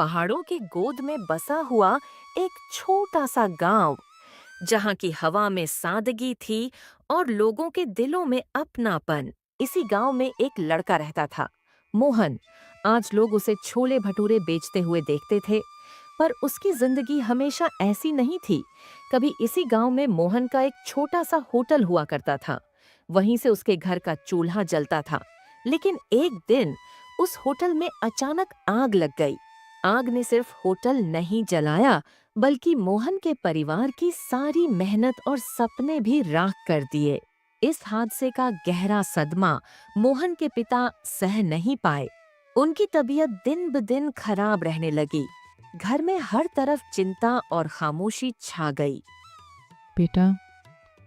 पहाड़ों की गोद में बसा हुआ एक छोटा सा गांव, जहां की हवा में सादगी थी और लोगों के दिलों में अपनापन। इसी गांव में एक लड़का रहता था, मोहन। आज लोग उसे छोले भटूरे बेचते हुए देखते थे, पर उसकी जिंदगी हमेशा ऐसी नहीं थी। कभी इसी गांव में मोहन का एक छोटा सा होटल हुआ करता था। वहीं से उसके घर का चूल्हा जलता था। लेकिन एक दिन उस होटल में अचानक आग लग गई। आग ने सिर्फ होटल नहीं जलाया, बल्कि मोहन के परिवार की सारी मेहनत और सपने भी राख कर दिए। इस हादसे का गहरा सदमा मोहन के पिता सह नहीं पाए। उनकी तबीयत दिन ब दिन खराब रहने लगी। घर में हर तरफ चिंता और खामोशी छा गई। बेटा,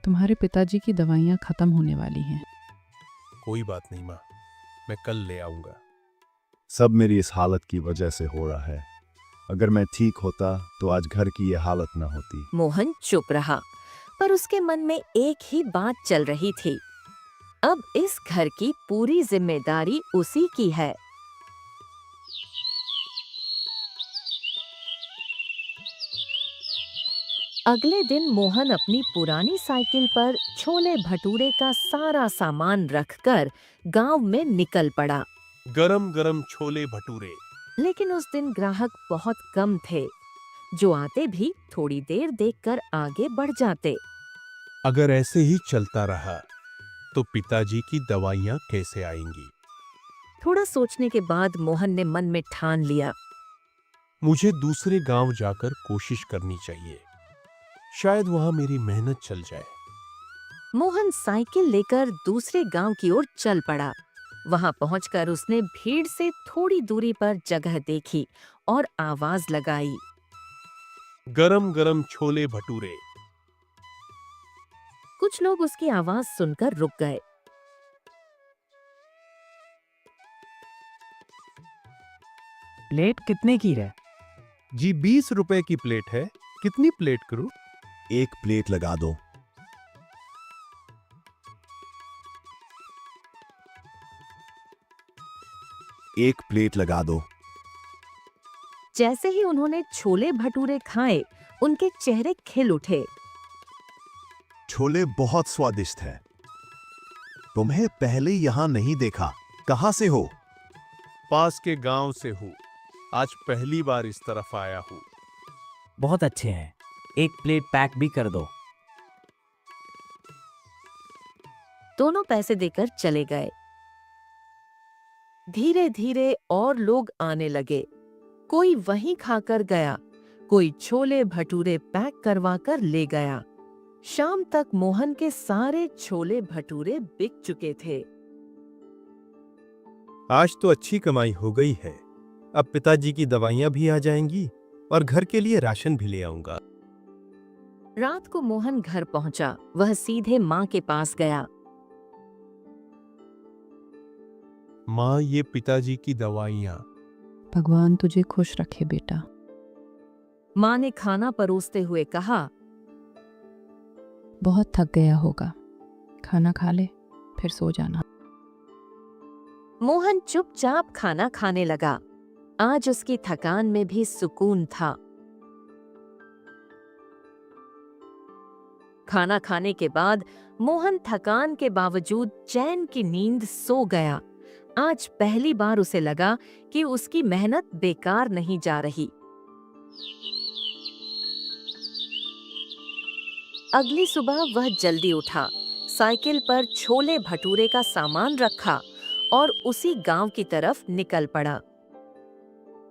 तुम्हारे पिताजी की दवाइयाँ खत्म होने वाली हैं। कोई बात नहीं माँ, मैं कल ले आऊंगा। सब मेरी इस हालत की वजह से हो रहा है। अगर मैं ठीक होता तो आज घर की ये हालत ना होती। मोहन चुप रहा, पर उसके मन में एक ही बात चल रही थी। अब इस घर की पूरी जिम्मेदारी उसी की है। अगले दिन मोहन अपनी पुरानी साइकिल पर छोले भटूरे का सारा सामान रखकर गांव में निकल पड़ा। गरम गरम छोले भटूरे। लेकिन उस दिन ग्राहक बहुत कम थे। जो आते भी थोड़ी देर देखकर आगे बढ़ जाते। अगर ऐसे ही चलता रहा तो पिताजी की दवाइयाँ कैसे आएंगी? थोड़ा सोचने के बाद मोहन ने मन में ठान लिया। मुझे दूसरे गांव जाकर कोशिश करनी चाहिए। शायद वहां मेरी मेहनत चल जाए। मोहन साइकिल लेकर दूसरे गांव की ओर चल पड़ा। वहां पहुंचकर उसने भीड़ से थोड़ी दूरी पर जगह देखी और आवाज लगाई। गरम गरम छोले भटूरे। कुछ लोग उसकी आवाज सुनकर रुक गए। प्लेट कितने की है? जी 20 रुपए की प्लेट है। कितनी प्लेट करूं? एक प्लेट लगा दो। एक प्लेट लगा दो। जैसे ही उन्होंने छोले भटूरे खाए, उनके चेहरे खिल उठे। छोले बहुत स्वादिष्ट है। तुम्हें पहले यहाँ नहीं देखा। कहाँ से हो? पास के गांव से हूँ। आज पहली बार इस तरफ आया हूँ। बहुत अच्छे हैं, एक प्लेट पैक भी कर दो। दोनों पैसे देकर चले गए। धीरे धीरे और लोग आने लगे। कोई वहीं खाकर गया, कोई छोले भटूरे पैक करवा कर ले गया। शाम तक मोहन के सारे छोले भटूरे बिक चुके थे। आज तो अच्छी कमाई हो गई है। अब पिताजी की दवाइयाँ भी आ जाएंगी और घर के लिए राशन भी ले आऊंगा। रात को मोहन घर पहुंचा। वह सीधे माँ के पास गया। माँ, ये पिताजी की दवाइयाँ। भगवान तुझे खुश रखे बेटा। माँ ने खाना परोसते हुए कहा। बहुत थक गया होगा, खाना खा ले, फिर सो जाना। मोहन चुपचाप खाना खाने लगा। आज उसकी थकान में भी सुकून था। खाना खाने के बाद मोहन थकान के बावजूद चैन की नींद सो गया। आज पहली बार उसे लगा कि उसकी मेहनत बेकार नहीं जा रही। अगली सुबह वह जल्दी उठा, साइकिल पर छोले भटूरे का सामान रखा और उसी गांव की तरफ निकल पड़ा।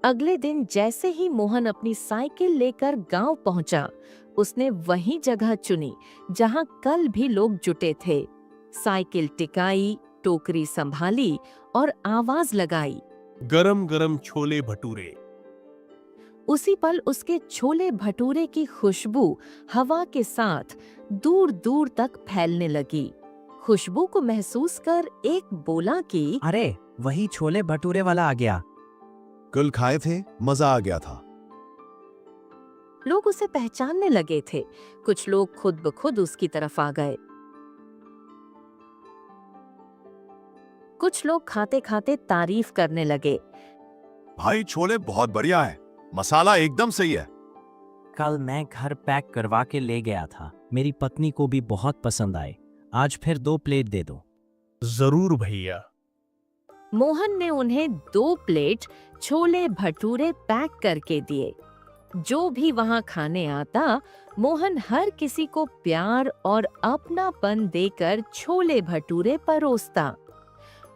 अगले दिन जैसे ही मोहन अपनी साइकिल लेकर गांव पहुंचा, उसने वही जगह चुनी जहां कल भी लोग जुटे थे। साइकिल टिकाई, टोकरी संभाली और आवाज लगाई। गरम गरम छोले भटूरे। उसी पल उसके छोले भटूरे की खुशबू हवा के साथ दूर दूर तक फैलने लगी। खुशबू को महसूस कर एक बोला कि अरे, वही छोले भटूरे वाला आ गया। कल खाए थे, मजा आ गया था। लोग उसे पहचानने लगे थे। कुछ लोग खुद ब खुद उसकी तरफ आ गए। कुछ लोग खाते खाते तारीफ करने लगे। भाई, छोले बहुत बढ़िया है। मसाला एकदम सही है। कल मैं घर पैक करवा के ले गया था, मेरी पत्नी को भी बहुत पसंद आए। आज फिर 2 प्लेट दे दो। जरूर भैया। मोहन ने उन्हें 2 प्लेट छोले भटूरे पैक करके दिए। जो भी वहां खाने आता, मोहन हर किसी को प्यार और अपनापन देकर छोले भटूरे परोसता।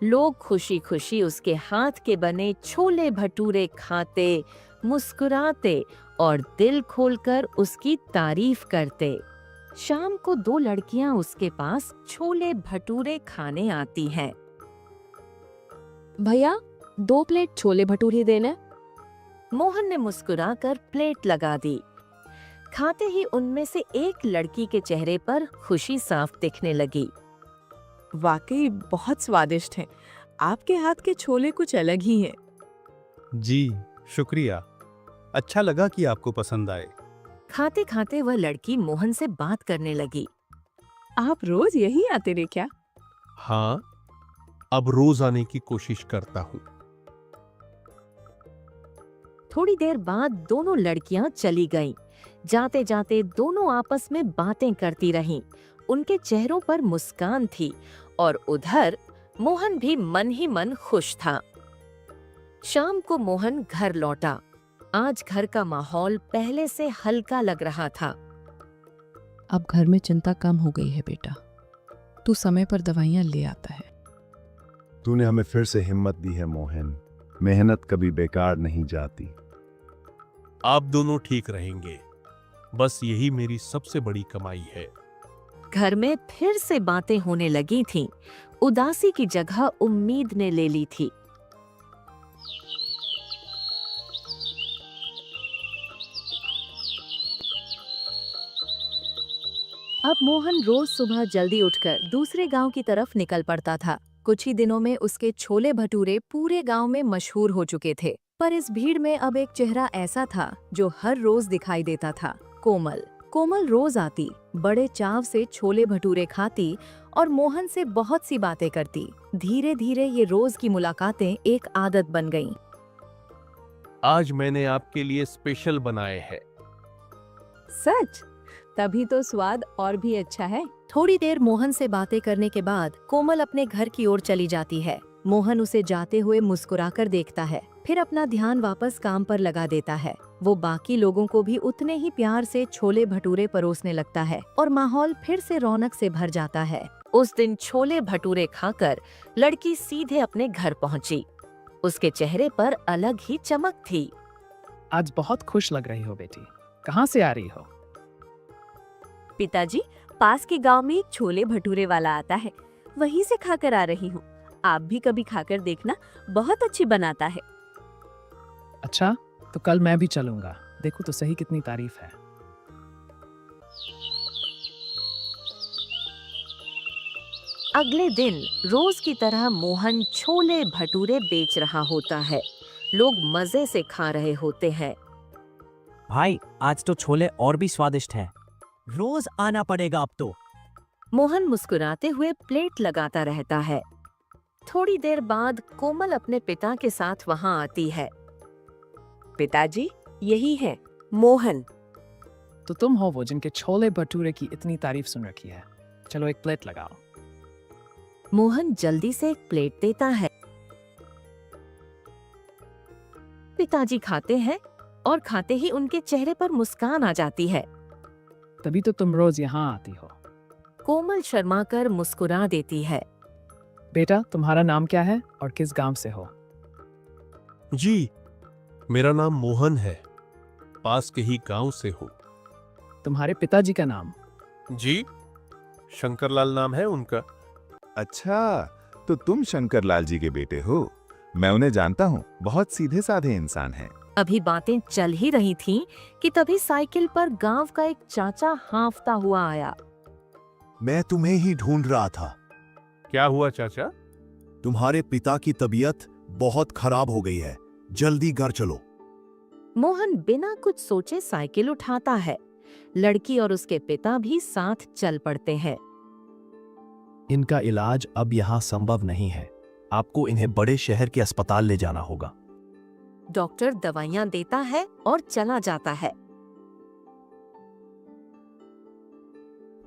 लोग खुशी खुशी उसके हाथ के बने छोले भटूरे खाते, मुस्कुराते और दिल खोलकर उसकी तारीफ करते। शाम को 2 लड़कियां उसके पास छोले भटूरे खाने आती हैं। भैया 2 प्लेट छोले भटूरे देना। मोहन ने मुस्कुराकर प्लेट लगा दी। खाते ही उनमें से एक लड़की के चेहरे पर खुशी साफ दिखने लगी। वाकई बहुत स्वादिष्ट हैं। आपके हाथ के छोले कुछ अलग ही हैं। जी शुक्रिया, अच्छा लगा कि आपको पसंद आए। खाते खाते वह लड़की मोहन से बात करने लगी। आप रोज यही आते रे क्या? हाँ, अब रोज आने की कोशिश करता हूँ। थोड़ी देर बाद दोनों लड़कियां चली गईं। जाते जाते दोनों आपस में बातें करती रहीं। उनके चेहरों पर मुस्कान थी और उधर मोहन भी मन ही मन खुश था। शाम को मोहन घर लौटा। आज घर का माहौल पहले से हल्का लग रहा था। अब घर में चिंता कम हो गई है बेटा। तू समय पर दवाइयाँ ले आता है। तूने हमें फिर से हिम्मत दी है मोहन। मेहनत कभी बेकार नहीं जाती। आप दोनों ठीक रहेंगे, बस यही मेरी सबसे बड़ी कमाई है। घर में फिर से बातें होने लगी थीं। उदासी की जगह उम्मीद ने ले ली थी। अब मोहन रोज सुबह जल्दी उठकर दूसरे गांव की तरफ निकल पड़ता था। कुछ ही दिनों में उसके छोले भटूरे पूरे गांव में मशहूर हो चुके थे। पर इस भीड़ में अब एक चेहरा ऐसा था जो हर रोज दिखाई देता था, कोमल। कोमल रोज आती, बड़े चाव से छोले भटूरे खाती और मोहन से बहुत सी बातें करती। धीरे धीरे ये रोज की मुलाकातें एक आदत बन गईं। आज मैंने आपके लिए स्पेशल बनाए हैं। सच? तभी तो स्वाद और भी अच्छा है। थोड़ी देर मोहन से बातें करने के बाद कोमल अपने घर की ओर चली जाती है। मोहन उसे जाते हुए मुस्कुराकर देखता है, फिर अपना ध्यान वापस काम पर लगा देता है। वो बाकी लोगों को भी उतने ही प्यार से छोले भटूरे परोसने लगता है और माहौल फिर से रौनक से भर जाता है। उस दिन छोले भटूरे खाकर लड़की सीधे अपने घर पहुंची। उसके चेहरे पर अलग ही चमक थी। आज बहुत खुश लग रही हो बेटी। कहाँ से आ रही हो? पिताजी, पास के गांव में एक छोले भटूरे वाला आता है, वहीं से खाकर आ रही हूँ। आप भी कभी खाकर देखना, बहुत अच्छी बनाता है। अच्छा, तो कल मैं भी चलूंगा। देखो तो सही कितनी तारीफ है। अगले दिन रोज की तरह मोहन छोले भटूरे बेच रहा होता है। लोग मजे से खा रहे होते हैं। भाई, आज तो छोले और भी स्वादिष्ट हैं। रोज आना पड़ेगा अब तो। मोहन मुस्कुराते हुए प्लेट लगाता रहता है। थोड़ी देर बाद कोमल अपने पिता के साथ वहां आती है। पिताजी, यही है मोहन। तो तुम हो वो जिनके छोले भटूरे की इतनी तारीफ सुन रखी है। चलो एक प्लेट लगाओ। मोहन जल्दी से एक प्लेट देता है। पिताजी खाते हैं और खाते ही उनके चेहरे पर मुस्कान आ जाती है। तभी तो तुम रोज यहाँ आती हो। कोमल शर्माकर मुस्कुरा देती है। बेटा, तुम्हारा नाम क्या है और किस गांव से हो? जी, मेरा नाम मोहन है, पास के ही गांव से हूँ। तुम्हारे पिताजी का नाम? जी, शंकरलाल नाम है उनका। अच्छा, तो तुम शंकरलाल जी के बेटे हो। मैं उन्हें जानता हूँ, बहुत सीधे साधे इंसान हैं। अभी बातें चल ही रही थीं कि तभी साइकिल पर गांव का एक चाचा हांफता हुआ आया। मैं तुम्हें ही ढूंढ रहा था। क्या हुआ चाचा? तुम्हारे पिता की तबीयत बहुत खराब हो गई है, जल्दी घर चलो। मोहन बिना कुछ सोचे साइकिल उठाता है। लड़की और उसके पिता भी साथ चल पड़ते हैं। इनका इलाज अब यहाँ संभव नहीं है। आपको इन्हें बड़े शहर के अस्पताल ले जाना होगा। डॉक्टर दवाइयां देता है और चला जाता है।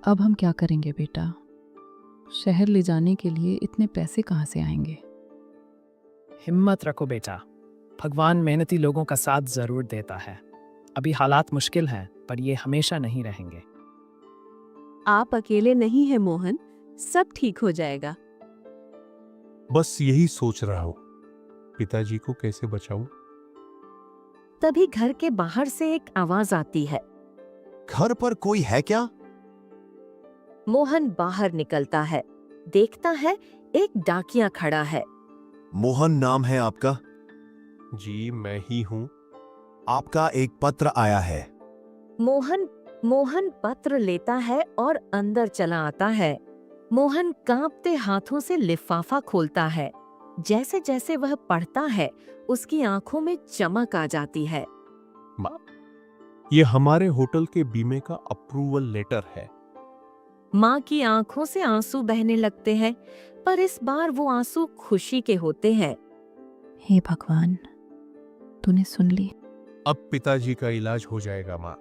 अब हम क्या करेंगे बेटा? शहर ले जाने के लिए इतने पैसे कहाँ से आएंगे? हिम्मत रखो बेटा, भगवान मेहनती लोगों का साथ जरूर देता है। अभी हालात मुश्किल हैं, पर ये हमेशा नहीं रहेंगे। आप अकेले नहीं हैं मोहन, सब ठीक हो जाएगा। बस यही सोच रहा हूँ, पिताजी को कैसे बचाऊं? तभी घर के बाहर से एक आवाज आती है। घर पर कोई है क्या? मोहन बाहर निकलता है, देखता है एक डाकिया खड़ा है। मोहन नाम है आपका? जी मैं ही हूँ। आपका एक पत्र आया है। मोहन पत्र लेता है और अंदर चला आता है। मोहन कांपते हाथों से लिफाफा खोलता है। जैसे जैसे वह पढ़ता है, उसकी आंखों में चमक आ जाती है। ये हमारे होटल के बीमे का अप्रूवल लेटर है। माँ की आंखों से आंसू बहने लगते हैं, पर इस बार वो आंसू खुशी के होते हैं। हे भगवान, तूने सुन ली। अब पिताजी का इलाज हो जाएगा माँ,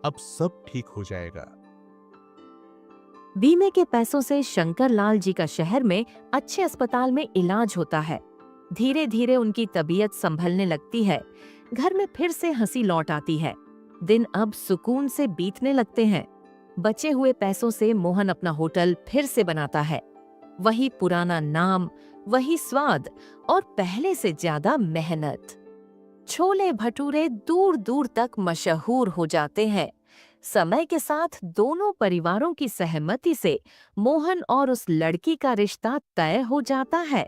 अब सब ठीक हो जाएगा। बीमे के पैसों से शंकर लाल जी का शहर में अच्छे अस्पताल में इलाज होता है। धीरे धीरे उनकी तबीयत संभलने लगती है। घर में फिर से हंसी लौट आती है। दिन अब सुकून से बीतने लगते हैं। बचे हुए पैसों से मोहन अपना होटल फिर से बनाता है। वही पुराना नाम, वही स्वाद और पहले से ज्यादा मेहनत। छोले भटूरे दूर दूर तक मशहूर हो जाते हैं। समय के साथ दोनों परिवारों की सहमति से मोहन और उस लड़की का रिश्ता तय हो जाता है।